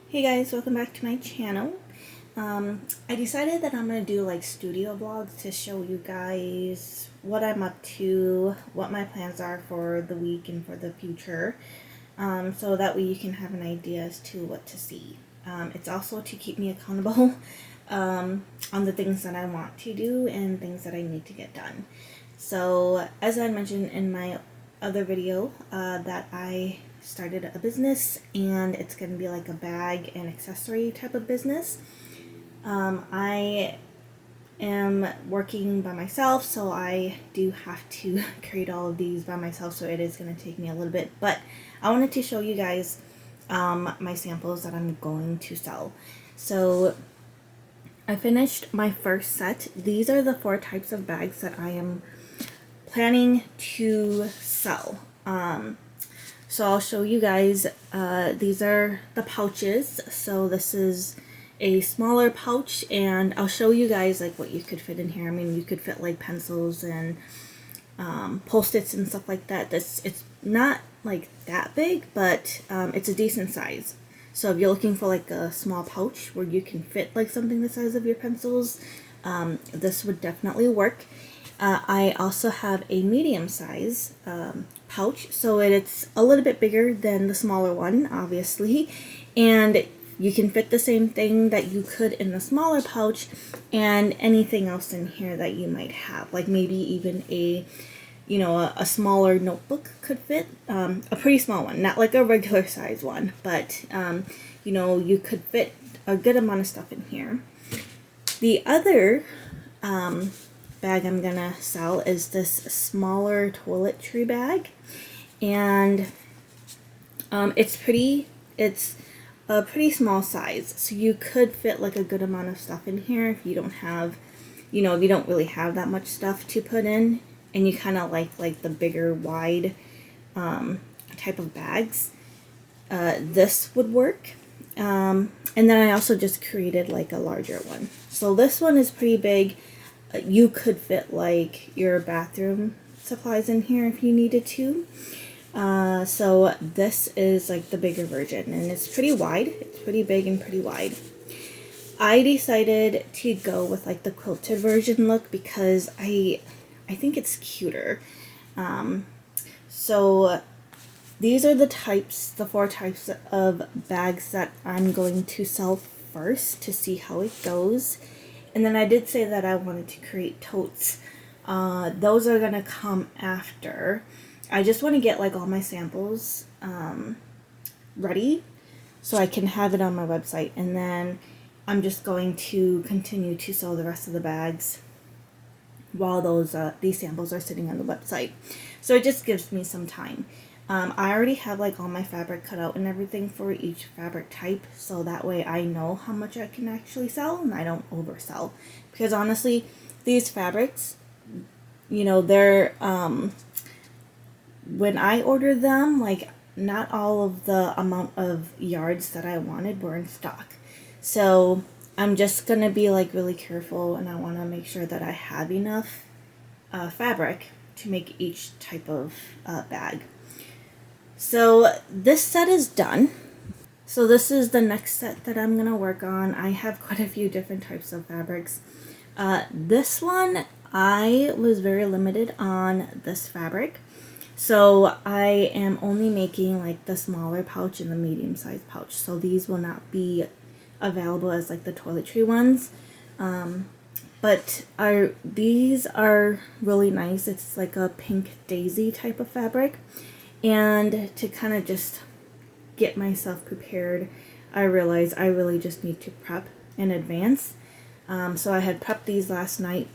Hey guys, welcome back to my channel. I decided that I'm going to do like studio vlogs to show you guys what I'm up to, what my plans are for the week and for the future, so that way you can have an idea as to what to see. It's also to keep me accountable on the things that I want to do and things that I need to get done. So as I mentioned in my other video, that I started a business and it's going to be like a bag and accessory type of business. I am working by myself, so I do have to create all of these by myself, so it is going to take me a little bit, but I wanted to show you guys my samples that I'm going to sell. So I finished my first set. These are the 4 types of bags that I am planning to sell. So I'll show you guys, these are the pouches. So this is a smaller pouch, and I'll show you guys like what you could fit in here. I mean, you could fit like pencils and post-its and stuff like that. It's not like that big, but it's a decent size. So if you're looking for like a small pouch where you can fit like something the size of your pencils, this would definitely work. I also have a medium size pouch, so it's a little bit bigger than the smaller one, obviously, and you can fit the same thing that you could in the smaller pouch and anything else in here that you might have, like maybe even a smaller notebook could fit, a pretty small one, not like a regular size one, but you could fit a good amount of stuff in here. The other bag I'm gonna sell is this smaller toiletry bag, and it's a pretty small size, so you could fit like a good amount of stuff in here if you don't have, if you don't really have that much stuff to put in and you kind of like the bigger wide type of bags. This would work. And then I also just created like a larger one, so this one is pretty big. You could fit like your bathroom supplies in here if you needed to. So this is like the bigger version, and it's pretty wide. It's pretty big and pretty wide. I decided to go with like the quilted version look because I think it's cuter. So these are the 4 types of bags that I'm going to sell first to see how it goes. And then I did say that I wanted to create totes. Those are gonna come after. I just want to get like all my samples ready so I can have it on my website, and then I'm just going to continue to sew the rest of the bags while these samples are sitting on the website. So it just gives me some time. I already have like all my fabric cut out and everything for each fabric type, so that way I know how much I can actually sell and I don't oversell. Because honestly, these fabrics, they're when I ordered them, like not all of the amount of yards that I wanted were in stock. So I'm just gonna be like really careful, and I want to make sure that I have enough fabric to make each type of bag. So this set is done. So this is the next set that I'm going to work on. I have quite a few different types of fabrics. This one, I was very limited on this fabric. So I am only making like the smaller pouch and the medium sized pouch. So these will not be available as like the toiletry ones. But these are really nice. It's like a pink daisy type of fabric. And to kind of just get myself prepared, I realized I really just need to prep in advance. So I had prepped these last night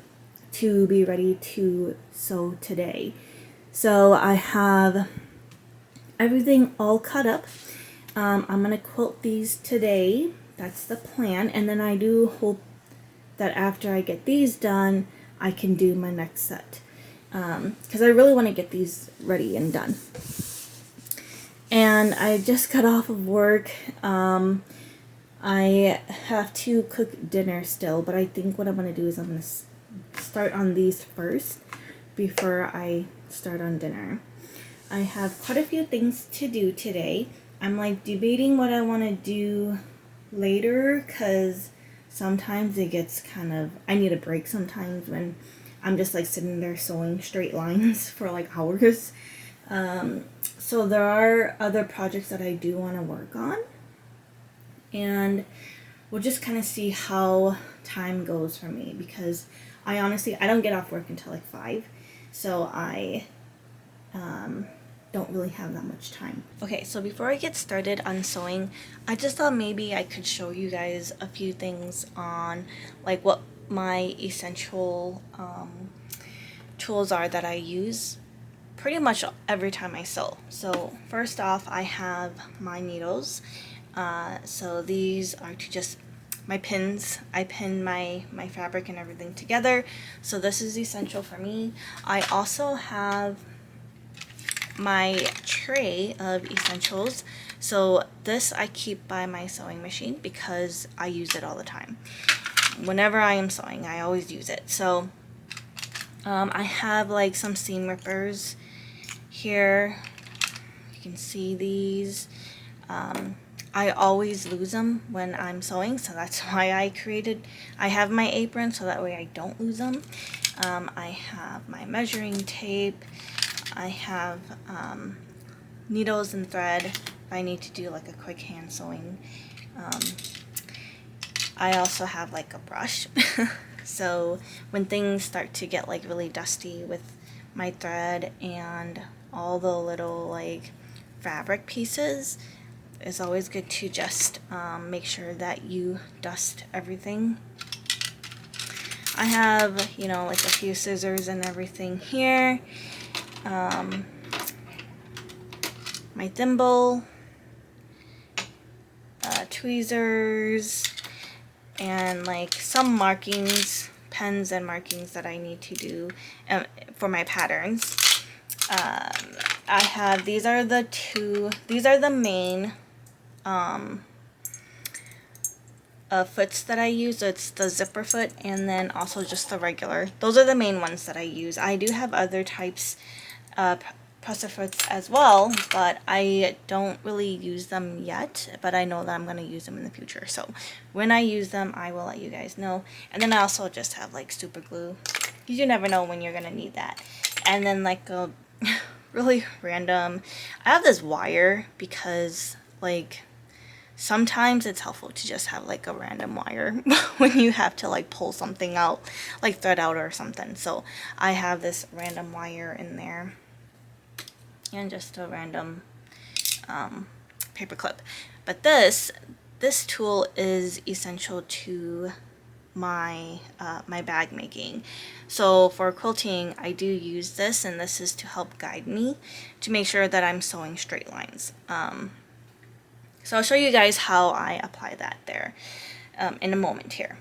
to be ready to sew today. So I have everything all cut up. I'm going to quilt these today. That's the plan. And then I do hope that after I get these done, I can do my next set. Because I really want to get these ready and done. And I just got off of work. I have to cook dinner still, but I think what I'm going to do is I'm going to start on these first before I start on dinner. I have quite a few things to do today. I'm like debating what I want to do later, because sometimes it gets kind of, I need a break sometimes when I'm just like sitting there sewing straight lines for like hours. So there are other projects that I do want to work on, and we'll just kind of see how time goes for me, because I honestly, I don't get off work until like 5, so I don't really have that much time. Okay, so before I get started on sewing, I just thought maybe I could show you guys a few things on like what my essential tools are that I use pretty much every time I sew. So first off, I have my needles. So these are to just my pins. I pin my fabric and everything together, so this is essential for me. I also have my tray of essentials. So this I keep by my sewing machine because I use it all the time. Whenever I am sewing, I always use it. So I have like some seam rippers here. You can see these. I always lose them when I'm sewing, so that's why I have my apron, so that way I don't lose them. I have my measuring tape. I have needles and thread if I need to do like a quick hand sewing. I also have like a brush. So when things start to get like really dusty with my thread and all the little like fabric pieces, it's always good to just make sure that you dust everything. I have, you know, like a few scissors and everything here. My thimble, tweezers, and like some markings, pens and markings that I need to do for my patterns. I have, these are the main foots that I use. So it's the zipper foot and then also just the regular. Those are the main ones that I use. I do have other types of presser foots as well, but I don't really use them yet, but I know that I'm going to use them in the future. So when I use them, I will let you guys know. And then I also just have like super glue. You never know when you're going to need that. And then like a really random, I have this wire because like sometimes it's helpful to just have like a random wire when you have to like pull something out, like thread out or something. So I have this random wire in there and just a random paper clip. But this tool is essential to my my bag making. So for quilting, I do use this, and this is to help guide me to make sure that I'm sewing straight lines. So I'll show you guys how I apply that there in a moment here.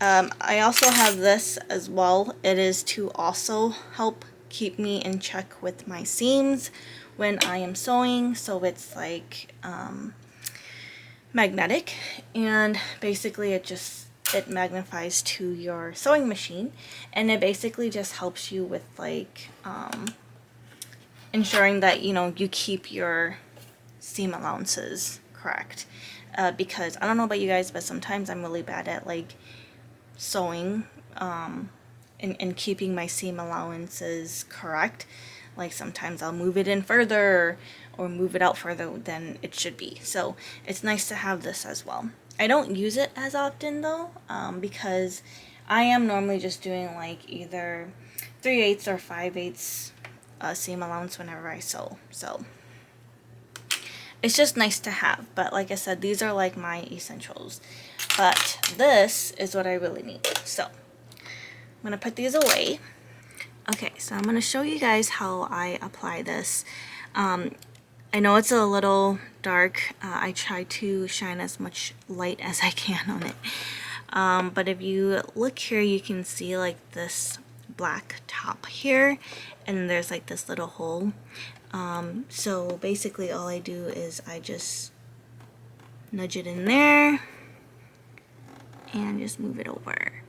I also have this as well. It is to also help keep me in check with my seams when I am sewing. So it's like magnetic, and basically it magnifies to your sewing machine, and it basically just helps you with like ensuring that, you know, you keep your seam allowances correct. Because I don't know about you guys, but sometimes I'm really bad at like sewing and keeping my seam allowances correct. Like sometimes I'll move it in further or move it out further than it should be. So it's nice to have this as well. I don't use it as often though, because I am normally just doing like either 3/8 or 5/8 seam allowance whenever I sew. So it's just nice to have. But like I said, these are like my essentials. But this is what I really need. So I'm going to put these away. Okay, so I'm going to show you guys how I apply this. I know it's a little dark. I try to shine as much light as I can on it. But if you look here, you can see like this black top here, and there's like this little hole. So basically all I do is I just nudge it in there and just move it over.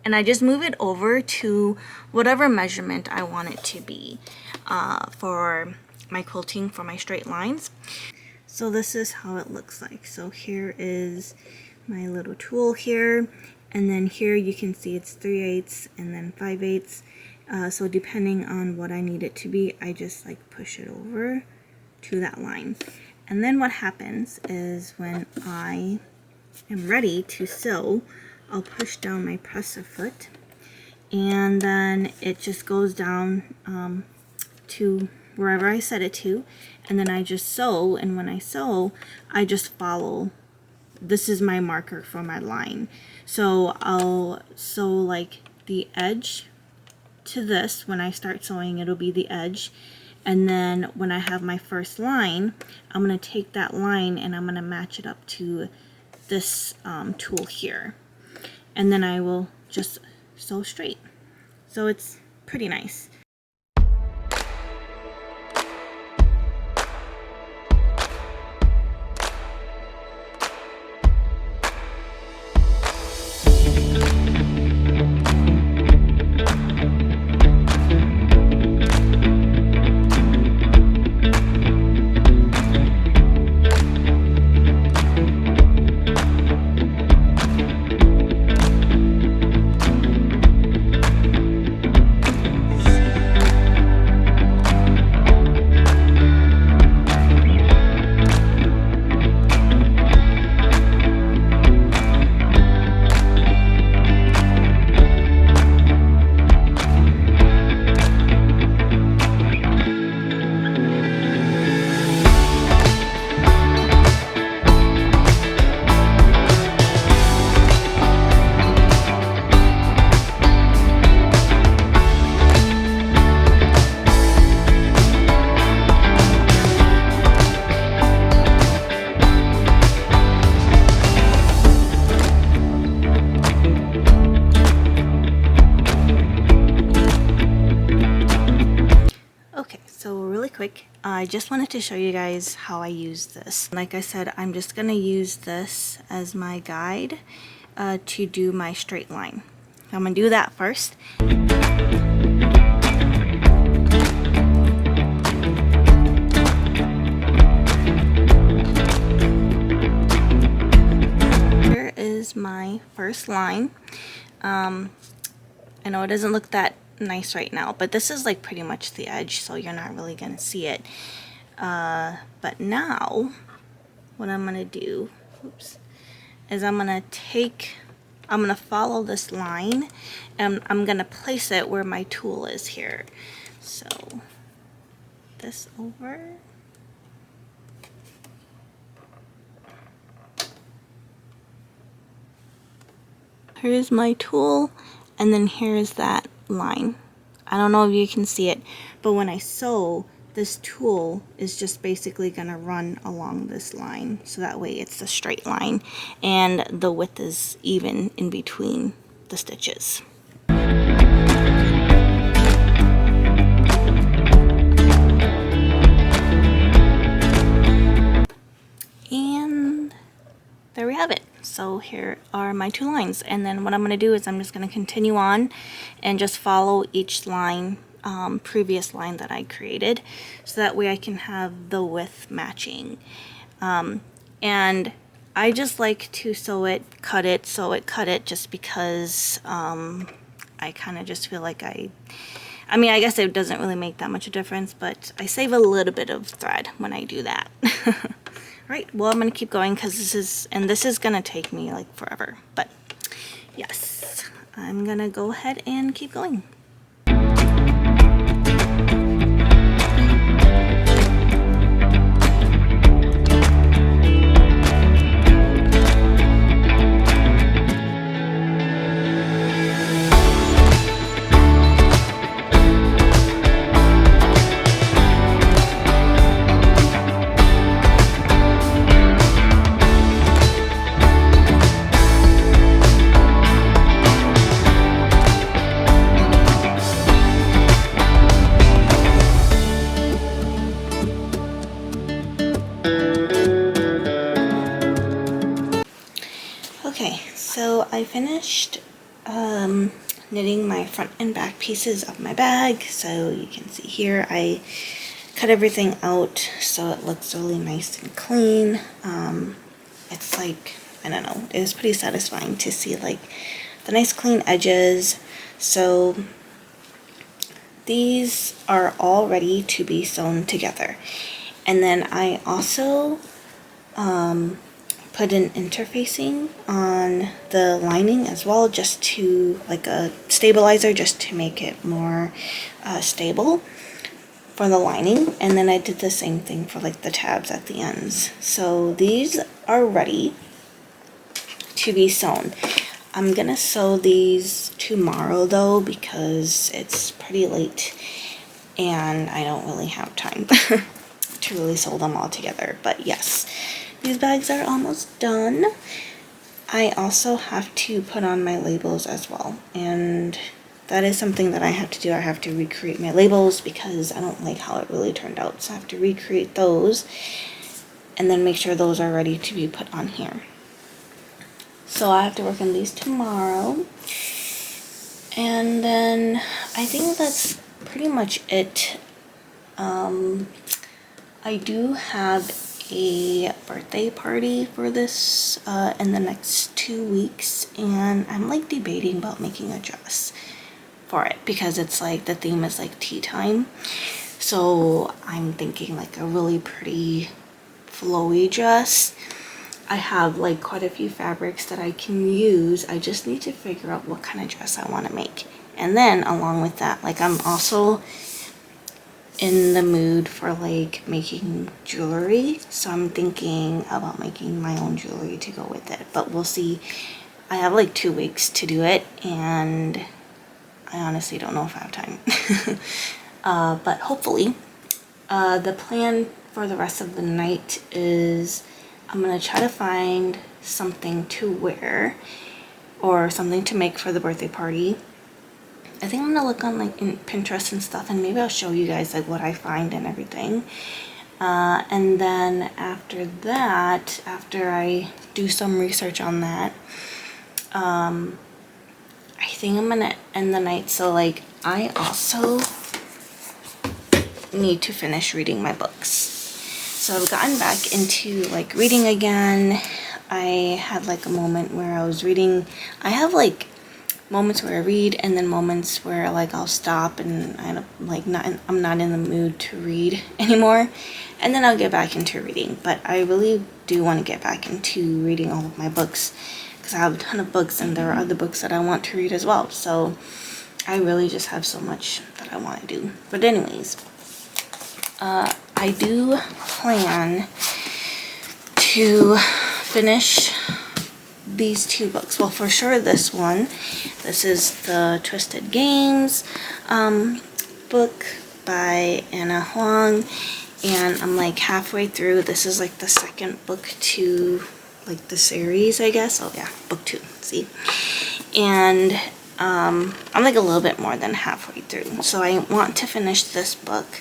And I just move it over to whatever measurement I want it to be for my quilting, for my straight lines. So this is how it looks like. So here is my little tool here, and then here you can see it's 3/8 and then 5/8. So depending on what I need it to be, I just like push it over to that line. And then what happens is when I am ready to sew, I'll push down my presser foot, and then it just goes down to wherever I set it to, and then I just sew. And when I sew, I just follow. This is my marker for my line, so I'll sew like the edge to this. When I start sewing, it'll be the edge, and then when I have my first line, I'm going to take that line and I'm going to match it up to this tool here, and then I will just sew straight. So it's pretty nice. Quick, I just wanted to show you guys how I use this. Like I said, I'm just gonna use this as my guide to do my straight line. I'm gonna do that first. Here is my first line. I know it doesn't look that nice right now, but this is like pretty much the edge, so you're not really gonna see it. But now what I'm gonna do, is I'm gonna follow this line, and I'm gonna place it where my tool is here. So this over, here's my tool, and then here's that line. I don't know if you can see it, but when I sew, this tool is just basically gonna run along this line, so that way it's a straight line and the width is even in between the stitches. And there we have it. So here are my two lines, and then what I'm going to do is I'm just going to continue on and just follow each line, previous line that I created, so that way I can have the width matching. And I just like to sew it, cut it, just because I kind of just feel like I mean, I guess it doesn't really make that much of a difference, but I save a little bit of thread when I do that. Right, well, I'm gonna keep going because this is gonna take me like forever, but yes, I'm gonna go ahead and keep going. Okay, so I finished knitting my front and back pieces of my bag. So you can see here I cut everything out so it looks really nice and clean. It's like, I don't know, it was pretty satisfying to see like the nice clean edges. So these are all ready to be sewn together. And then I also put an interfacing on the lining as well, just to, like a stabilizer, just to make it more stable for the lining. And then I did the same thing for like the tabs at the ends. So these are ready to be sewn. I'm gonna sew these tomorrow though, because it's pretty late and I don't really have time to really sew them all together. But yes, these bags are almost done. I also have to put on my labels as well, and that is something that I have to do. I have to recreate my labels because I don't like how it really turned out, so I have to recreate those and then make sure those are ready to be put on here. So I have to work on these tomorrow, and then I think that's pretty much it. I do have a birthday party for this in the next 2 weeks, and I'm like debating about making a dress for it because it's like the theme is like tea time. So I'm thinking like a really pretty flowy dress. I have like quite a few fabrics that I can use. I just need to figure out what kind of dress I want to make. And then along with that, like I'm also in the mood for like making jewelry, so I'm thinking about making my own jewelry to go with it, but we'll see. I have like 2 weeks to do it, and I honestly don't know if I have time. But hopefully. The plan for the rest of the night is I'm gonna try to find something to wear or something to make for the birthday party. I think I'm gonna look on like in Pinterest and stuff, and maybe I'll show you guys like what I find and everything. And then after that, after I do some research on that, I think I'm gonna end the night. So like I also need to finish reading my books. So I've gotten back into like reading again. I had like a moment where I was reading. I have like moments where I read, and then moments where like I'll stop and I'm not in the mood to read anymore, and then I'll get back into reading. But I really do want to get back into reading all of my books because I have a ton of books, and there are other books that I want to read as well. So I really just have so much that I want to do. But anyways, I do plan to finish these 2 books. Well, for sure this one. This is the Twisted Games book by Anna Huang, and I'm like halfway through. This is like the second book to like the series, I guess. Oh yeah, book 2, see? And I'm like a little bit more than halfway through. So I want to finish this book.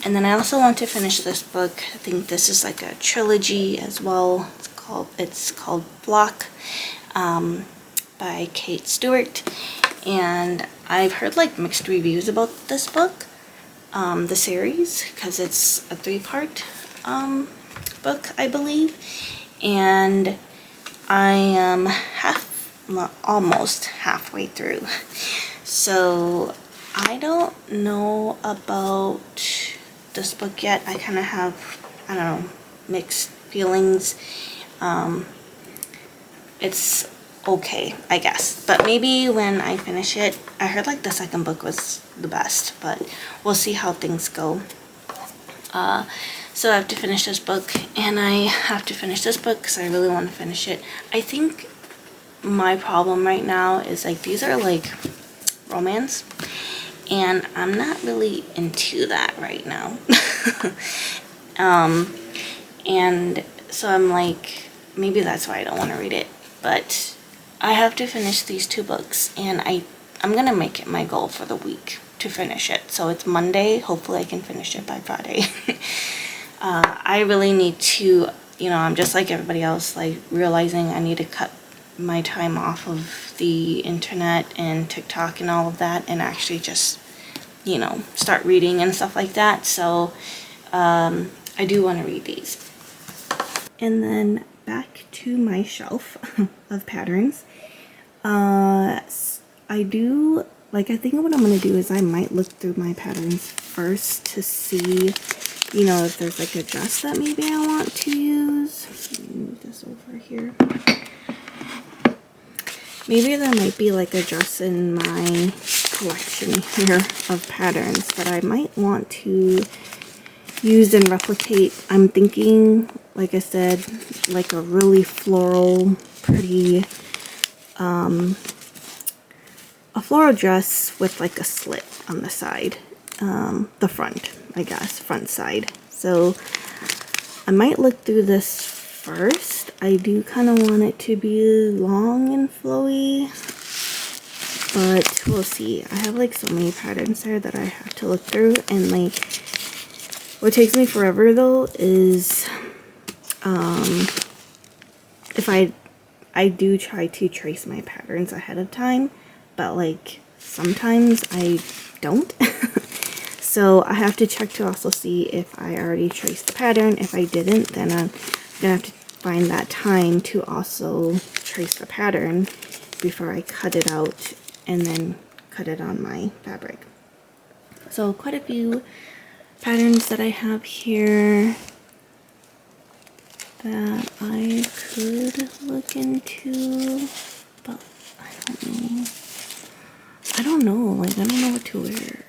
And then I also want to finish this book. I think this is like a trilogy as well. It's called Block by Kate Stewart. And I've heard like mixed reviews about this book, the series, because it's a 3-part book, I believe. And I am almost halfway through. So I don't know about this book yet. I kind of have, I don't know, mixed feelings. It's okay, I guess, but maybe when I finish it. I heard like the second book was the best, but we'll see how things go. So I have to finish this book, and I have to finish this book because I really want to finish it. I think my problem right now is like these are like romance, and I'm not really into that right now. And so I'm like, maybe that's why I don't want to read it. But I have to finish these 2 books, and I'm gonna make it my goal for the week to finish it. So it's Monday. Hopefully I can finish it by Friday. I really need to, you know, I'm just like everybody else, like realizing I need to cut my time off of the internet and TikTok and all of that, and actually just, you know, start reading and stuff like that. So I do want to read these. And then back to my shelf of patterns. I think what I'm going to do is I might look through my patterns first to see, you know, if there's like a dress that maybe I want to use. Let me move this over here. Maybe there might be like a dress in my collection here of patterns that I might want to use and replicate. I'm thinking, like I said, like a really floral, pretty, a floral dress with like a slit on the side, the front, I guess, front side. So I might look through this first. I do kind of want it to be long and flowy, but we'll see. I have like so many patterns there that I have to look through, and like what takes me forever though is if I do try to trace my patterns ahead of time, but like sometimes I don't. So I have to check to also see if I already traced the pattern. If I didn't, then I'm gonna have to find that time to also trace the pattern before I cut it out and then cut it on my fabric. So quite a few patterns that I have here that I could look into, but I don't know, like I don't know what to wear.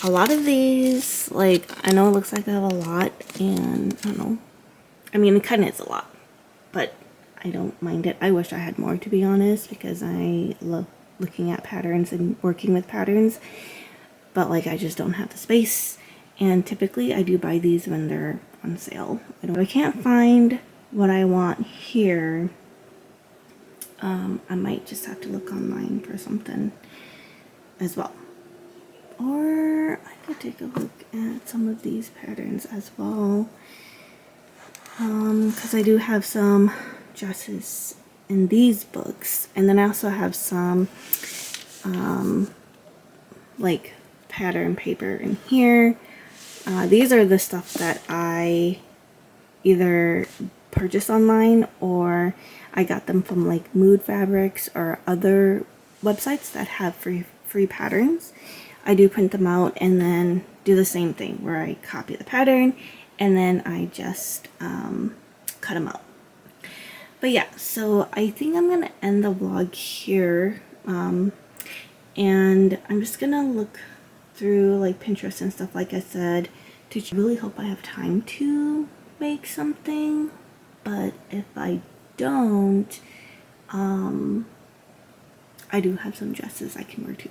A lot of these, like, I know it looks like I have a lot, and I don't know, I mean it kind of is a lot, but I don't mind it. I wish I had more, to be honest, because I love looking at patterns and working with patterns, but like I just don't have the space. And typically I do buy these when they're on sale. I can't find what I want here. I might just have to look online for something as well, or I could take a look at some of these patterns as well, because I do have some dresses in these books, and then I also have some like pattern paper in here. These are the stuff that I either purchase online or I got them from like Mood Fabrics or other websites that have free patterns. I do print them out and then do the same thing where I copy the pattern and then I just cut them out. But yeah, so I think I'm gonna end the vlog here, and I'm just gonna look through like Pinterest and stuff, like I said, to really hope I have time to make something. But if I don't, I do have some dresses I can wear too.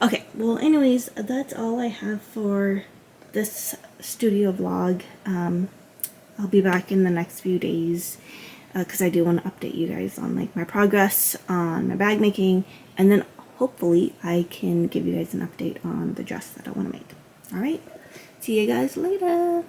Okay, well anyways, that's all I have for this studio vlog. I'll be back in the next few days because I do want to update you guys on like my progress on my bag making, and then hopefully I can give you guys an update on the dress that I want to make. Alright, see you guys later.